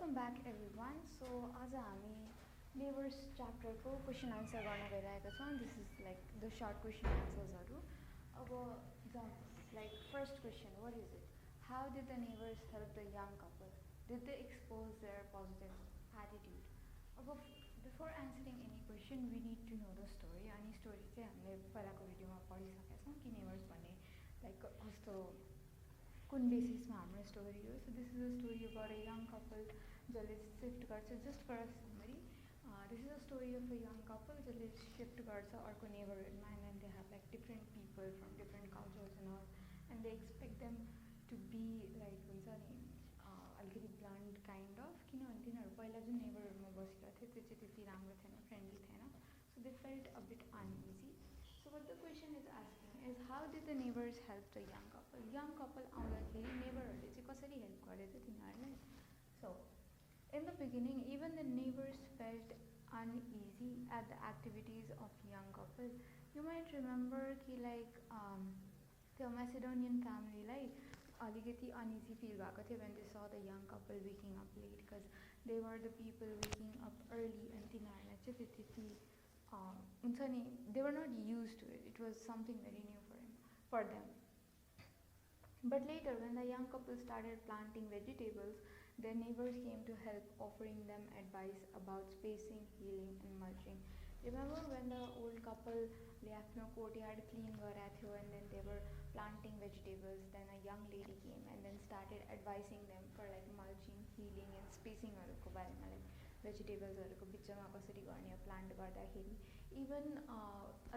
Welcome back everyone. So आज हामी Neighbours chapter को question answer गर्न गइरहेका छौं. This is like the short question answers हरु. अब like first question, what is it? How did the neighbors help the young couple? Did they expose their positive attitude? अब before answering any question we need to know the story. अनि story चाहिँ हामीले पहिलाको भिडियोमा पढिसकेका छौं कि neighbors भन्ने like कस्तो कुन बेसिसमा हाम्रो स्टोरी हो. So this is a story about a young couple जसले शिफ्ट गर्छ. Just for a summary, this is a story of a young couple जसले शिफ्ट गर्छ अर्को नेबरहुडमा, and then they have like different people from different cultures and all, and they expect them to be like हुन्छ नि अलिकति blonde kind of, किनभने तिनीहरू पहिला जुन नेबरहुडमा बसिरहेको थियो त्यो चाहिँ त्यति राम्रो थिएन, फ्रेन्डली थिएन. So they felt a bit uneasy. So what the question is asking is, how did the neighbors help the young couple? Young couple आउँदाखेरि नेबरहरूले चाहिँ कसरी हेल्प गरेछ तिनीहरूलाई? So in the beginning, even the neighbors felt uneasy at the activities of young couple. You might remember कि like the Macedonian family like अलिकति uneasy feel भएको थियो when they saw the young couple waking up late, because they were the people waking up early and तिनीहरूलाई चाहिँ त्यति हुन्छ नि, they were not used to it. It was something very new for them. But later, when the young couple started planting vegetables, their neighbors came to help, offering them advice about spacing, healing, and mulching. Remember when the old couple left no courtyard clean गरेको थियो and then they were planting vegetables, then a young lady came and then started advising them for like mulching, healing, and spacing हरुको बारेमा, like vegetables हरुको बिचमा कसरी गर्ने plant गर्दाखेरि. Even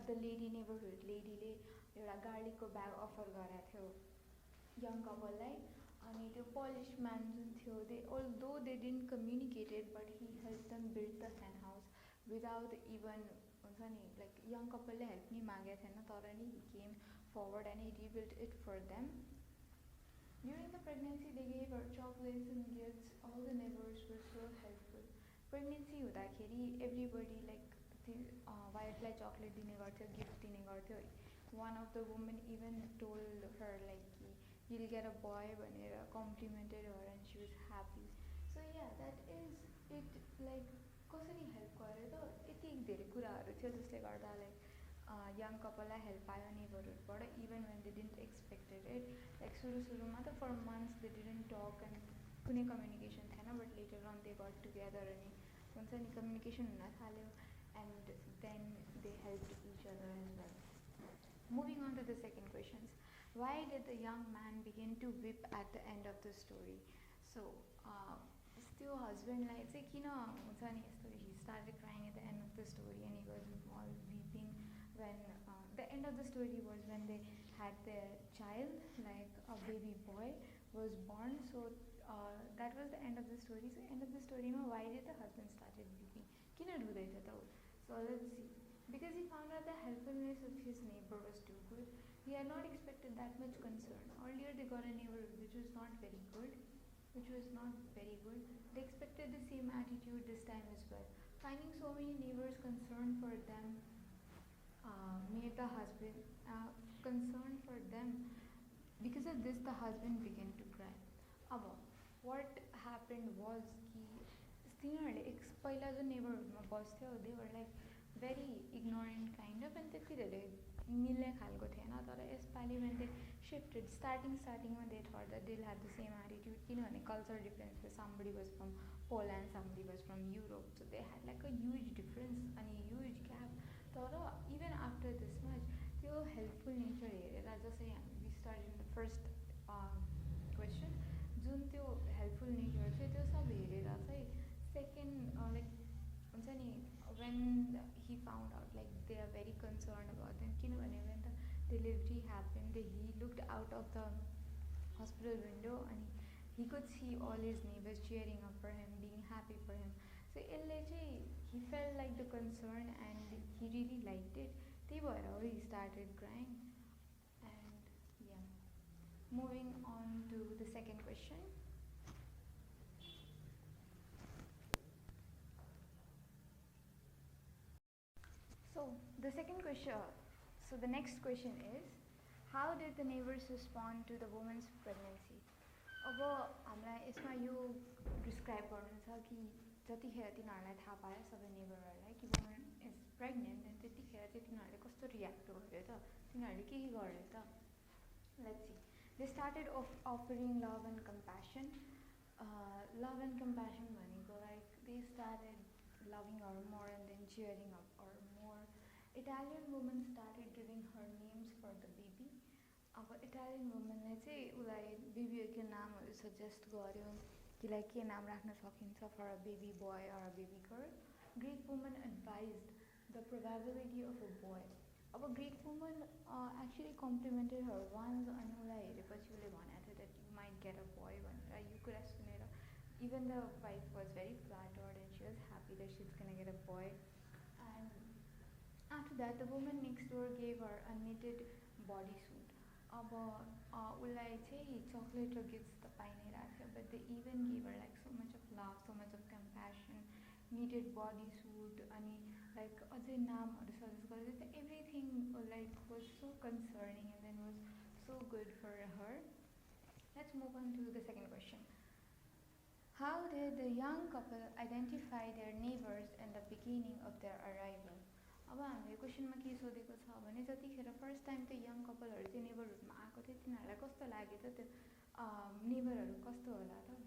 the lady neighborhood lady ले एउटा गार्लिकको bag offer गरेको थियो young couple लाई. अनि त्यो polish man जुन थियो, they although they didn't communicate it, but he helped them build the hen house without even हुन्छ नि like young couple ले help नि मागेको थिएन, तर नि he came forward and he rebuilt it for them. During the pregnancy, they gave her chocolates and gifts. All the neighbors were so helpful. Pregnancy हुँदाखेरि everybody like wife लाई chocolate दिने गर्थ्यो, gift दिने गर्थ्यो. One of the women even told her like you'll get a boy भनेर complimented her and she was happy. So yeah, that is it. Like कसरी help गर्यो त, यति धेरै कुराहरू थियो जसले गर्दा like young couple लाई help पायो neighborhoodबाट, even when they didn't expected it. Like सुरुमा त for months they didn't talk and कुनै communication थिएन, but later on they got together अनि हुन्छ नि communication हुन थाल्यो, and then they helped each other as well. Moving on to the second questions. Why did the young man begin to weep at the end of the story? So त्यो husbandलाई चाहिँ किन हुन्छ नि यस्तो, he started crying at the end of the story and he was all weeping when the end of the story was when they had their child, like a baby boy was born. So that was the end of the story. So end of the story ma why did the husband started weeping? किन रुँदै थियो त? So let's see. Because he found out the helpfulness of his neighbor was too good. He had not expected that much concern. Earlier they got a neighbor which was not very good. They expected the same attitude this time as well. Finding so many neighbors concerned for them made the husband concerned for them. Because of this, the husband began to cry. अब what happened was कि तिनीहरूले पहिला जो नेबरहुडमा बस्थ्यो, they were like very ignorant kind of, and त्यति धेरै मिल्ने खालको थिएन. तर यसपालि when they shifted, startingमा they thought that they'll have the same attitude, किनभने culture difference, somebody was from Poland, somebody was from Europe, so they had like a huge difference and a huge gap. तर even after this much, त्यो helpful nature हेरेर, जसरी we started in the first question, जुन त्यो helpful nature थियो त्यो सब हेरेर चाहिँ second like हुन्छ नि when he found out like they are very concerned about them, किनभने when the delivery happened, he looked out of the hospital window and he could see all his neighbors cheering up for him, being happy for him. So यसले चाहिँ he felt like the concern and he really liked it. त्यही भएर he started crying. And yeah, moving on to the second question. So the second question, so the next question is, how did the neighbors respond to the woman's pregnancy? अब हामीलाई यसमा यो describe गर्नु छ कि जतिखेर तिनीहरूलाई थाहा पायो सबै नेबरहरूलाई कि वुमन इज प्रेग्नेन्ट एन्ड त्यतिखेर चाहिँ तिनीहरूले कस्तो रियाक्ट गर्यो त तिनीहरूले के गर्यो त let's see they started offering love and compassion love and compassion भनेको like they started loving her more and then cheering up her more Italian woman started giving her names for the baby अब Italian वुमनले चाहिँ उसलाई बेबीको नामहरू suggest गर्यो कि like के नाम राख्न सकिन्छ for a baby boy or a baby girl Greek woman advised the probability of a boy of Greek woman actually complimented her once अनि उसलाई हेरेपछि उसले भनेको थियो that you might get a boy भनेर यो कुरा सुनेर even the wife was very flattered and she was happy that she is gonna get a boy and after that the woman next door gave her a knitted bodysuit अब उसलाई चाहिँ chocolate र gifts त पाइ नै रहेको थियो but they even give her like so much of love so much of compassion needed body suit अनि like अझै नामहरू सजेस्ट गर्दै त everything like was so concerning and then was so good for her let's move on to the second question How did the young couple identify their neighbors in the beginning of their arrival? अब हामीले क्वेसनमा के सोधेको छ भने जतिखेर first time त्यो young कपलहरू चाहिँ नेबरहुडमा आएको थियो तिनीहरूलाई कस्तो लाग्यो त त्यो नेबरहरू कस्तो होला त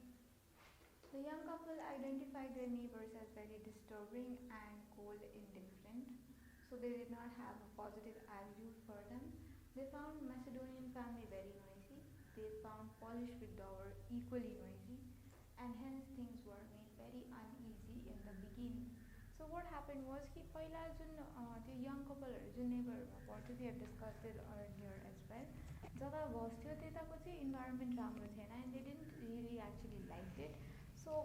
The young couple identified their neighbors as very disturbing and cold indifferent, so they did not have a positive attitude for them. They found Macedonian family very noisy. They found Polish withdrawal equally noisy, and hence things were made very uneasy in the beginning. So what happened was कि पहिला जुन त्यो young कपलहरू जुन नेबरहरूमा पढ्थ्यो we have discussed it earlier as well जता बस्थ्यो त्यताको चाहिँ इन्भाइरोमेन्ट राम्रो थिएन and they didn't really actually like it so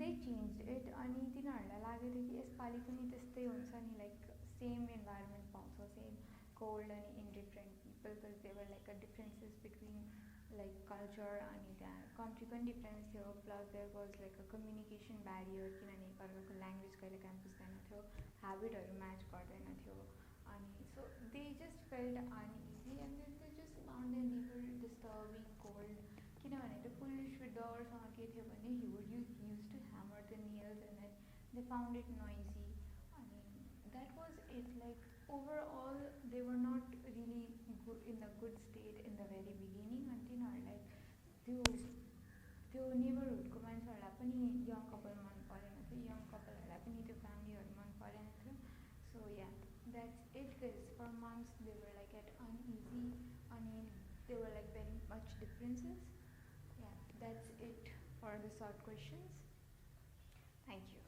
they change it अनि तिनीहरूलाई लागेको थियो कि यसपालि पनि त्यस्तै हुन्छ नि लाइक सेम इन्भाइरोमेन्ट पाउँछ सेम कोल्ड अनि indifferent people because there like a differences between like culture अनि त्यहाँ कन्ट्री पनि डिफ्रेन्स थियो plus there was like a communication barrier किनभने एकअर्काको ल्याङ्ग्वेज कहिले काहीँ बुझ्दैन थियो ह्याबिटहरू म्याच गर्दैन थियो अनि so they just felt uneasy and then they just found their neighbour disturbing cold किनभने त्यो पुलिस विथड्रवरसँग के थियो भने he would use to hammer the nails and then they found it noisy अनि that was it like overall they were not really in the good state in the very beginning अनि तिनीहरूलाई त्यो नेबरहुडको मान्छेहरूलाई पनि यङ कपल मन परेन थियो young कपलहरूलाई पनि त्यो फ्यामिलीहरू मन परेन थियो so yeah that's it because for months they were like at uneasy अनि they were like very much differences yeah that's it for the short questions thank you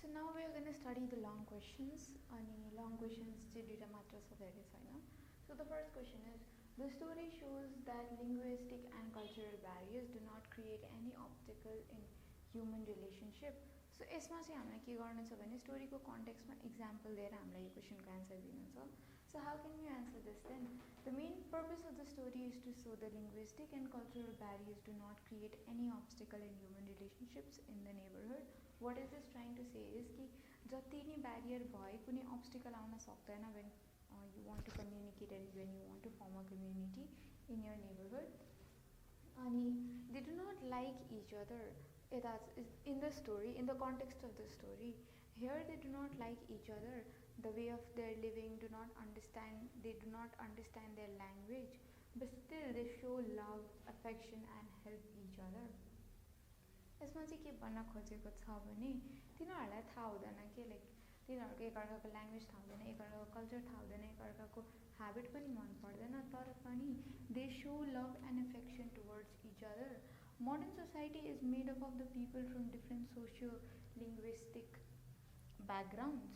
So now we are going to study the long questions अनि long questions चाहिँ दुईटा मात्र छ धेरै छैन So the first question is the story shows that linguistic and cultural barriers do not create any obstacle in human relationship So यसमा चाहिँ हामीलाई के गर्नु छ भने स्टोरीको कन्टेक्स्टमा इक्जाम्पल दिएर हामीलाई यो क्वेसनको एन्सर दिनु छ So how can we answer this then? The main purpose of the story is to show the linguistic and cultural barriers do not create any obstacle in human relationships in the neighborhood. What is this trying to say is कि जति नै barrier भए कुनै obstacle आउन सक्दैन when you want to communicate and when you want to form a community in your neighborhood. अनि they do not like each other. That's in the story, in the context of the story. Here they do not like each other. The way of their living do not understand. They do not understand their language, but still they show love, affection, and help each other. यसमा चाहिँ के भन्न खोजेको छ भने तिनीहरूलाई थाहा हुँदैन के लाइक तिनीहरूको एकअर्काको ल्याङ्ग्वेज थाहा हुँदैन एकअर्काको कल्चर थाहा हुँदैन एकअर्काको ह्याबिट पनि मन पर्दैन तर पनि they so love and affection towards each other Modern society is made up of the people from different socio-linguistic backgrounds.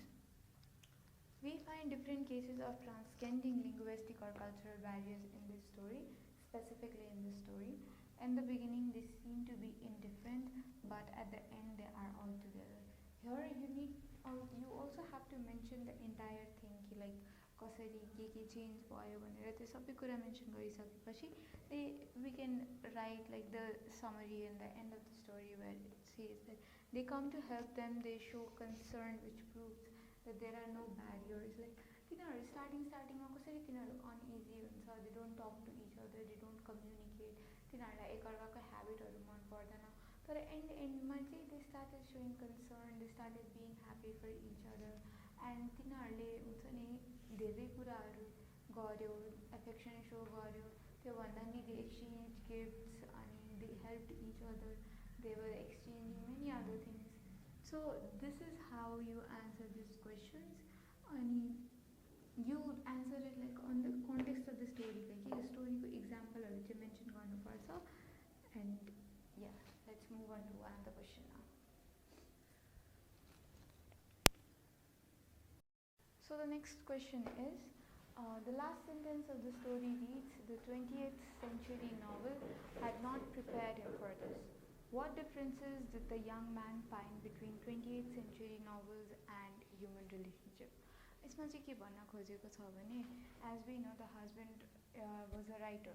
We find different cases of transcending linguistic or cultural barriers in this story, specifically in this story. In the beginning, they seem to be indifferent, but at the end, they are all together. Here, you also have to mention the entire thing, like कसरी के change भयो भनेर त्यो सबै कुरा mention गरिसकेपछि we can write like the summary and the end of the story where it says that They come to help them, they show concern, which proves that there are no barriers. Like, starting कसरी तिनीहरू uneasy हुन्छ, they don't talk to each other, they don't communicate, तिनीहरूलाई एकअर्काको ह्याबिटहरू मन पर्दैन, तर एन्डमा चाहिँ they started showing concern, they started being happy for each other, and तिनीहरूले हुन्छ नि धेरै कुराहरू गर्यो, एफेक्सन सो गर्यो, त्योभन्दा नि they exchanged gifts अनि they helped each other, they were exchanging many other things. So this is how you answer these questions, and you answer it like on the context of the story, like यो स्टोरीको इक्जाम्पलहरू चाहिँ mention गर्नुपर्छ. And yeah, let's move on to another question now. So the next question is, the last sentence of the story reads, the 20th century novel had not prepared him for this. What differences did the young man find between 20th century novels and human relationship? यसमा चाहिँ के भन्न खोजेको छ भने, as we know, the husband was a writer,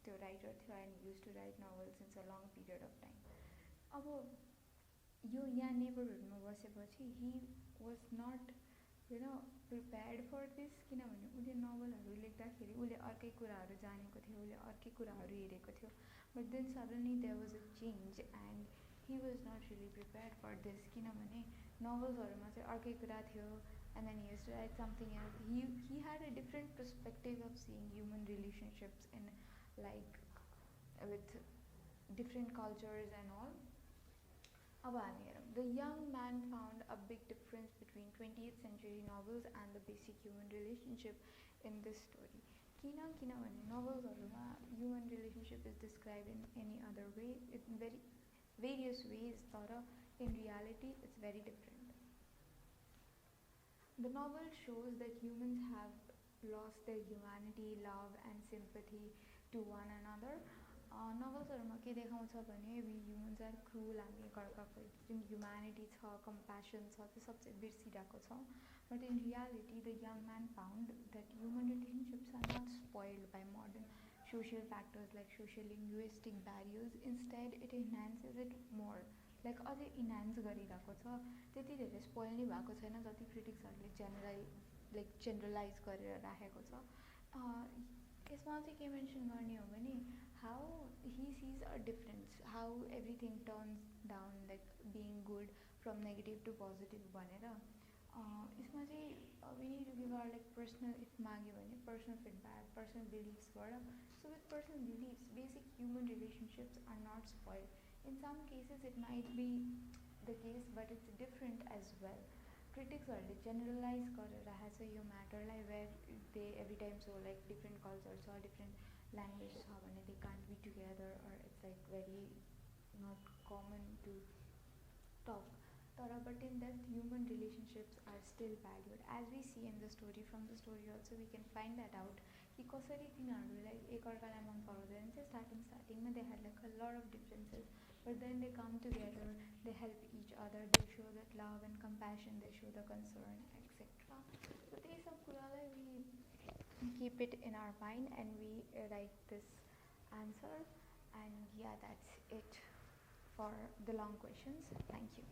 त्यो writer थियो and used to write novels since a long period of time. अब यो यहाँ नेबरहुडमा बसेपछि he was not prepared for this, किनभने उसले नोभलहरू लेख्दाखेरि उसले अर्कै कुराहरू जानेको थियो, उसले अर्कै कुराहरू हेरेको थियो, but then suddenly there was a change and he was not really prepared for this, किनभने नोभल्सहरूमा चाहिँ अर्कै कुरा थियो, and then he used to write something else. He had a different perspective of seeing human relationships in, like, with different cultures and all. अब हामी हेरौँ, the young man found a big difference between 20th century novels and the basic human relationship in this story. किनभने नोभल्सहरूमा human relationship is described in any other way, in very various ways, तर in reality it's very different. The novel shows that humans have lost their humanity, love and sympathy to one another. नोभल्सहरूमा के देखाउँछ भने we humans are cruel, हामी एकअर्काको जुन humanity छ, compassion छ, त्यो सब चाहिँ बिर्सिरहेको छौँ. But in reality, the young man found that human relationships are not spoiled by modern social factors like social linguistic barriers. Instead, it enhances it more. Like अझै enhance गरिरहेको छ, त्यति धेरै स्पोइल नै भएको छैन जति क्रिटिक्सहरूले जेनरलाइज गरेर राखेको छ. यसमा चाहिँ के मेन्सन गर्ने हो भने how he sees a difference, how everything turns down, like being good from negative to positive भनेर. यसमा चाहिँ we need to give our like personal, if माग्यो भने personal feedback, personal beliefs बाट. So with personal beliefs, basic human relationships are not spoiled. In some cases it might be the case, but it's different as well. Criticsहरूले generalize गरेर राखेको छ यो म्याटरलाई, where they every time so like different cultures or different language छ भने they can't be together, or it's like very not common to talk. But in that, human relationships are still valued. As we see in the story, from the story also we can find that out, कि कसरी तिनीहरूलाई एकअर्कालाई मन पराउँदैन थियो. स्टार्टिङमा they had like a lot of differences, but then they come together, they help each other, they show that love and compassion, they show the concern, etc. So त्यही सब कुरालाई we keep it in our mind and we write this answer. And yeah, that's it for the long questions. Thank you.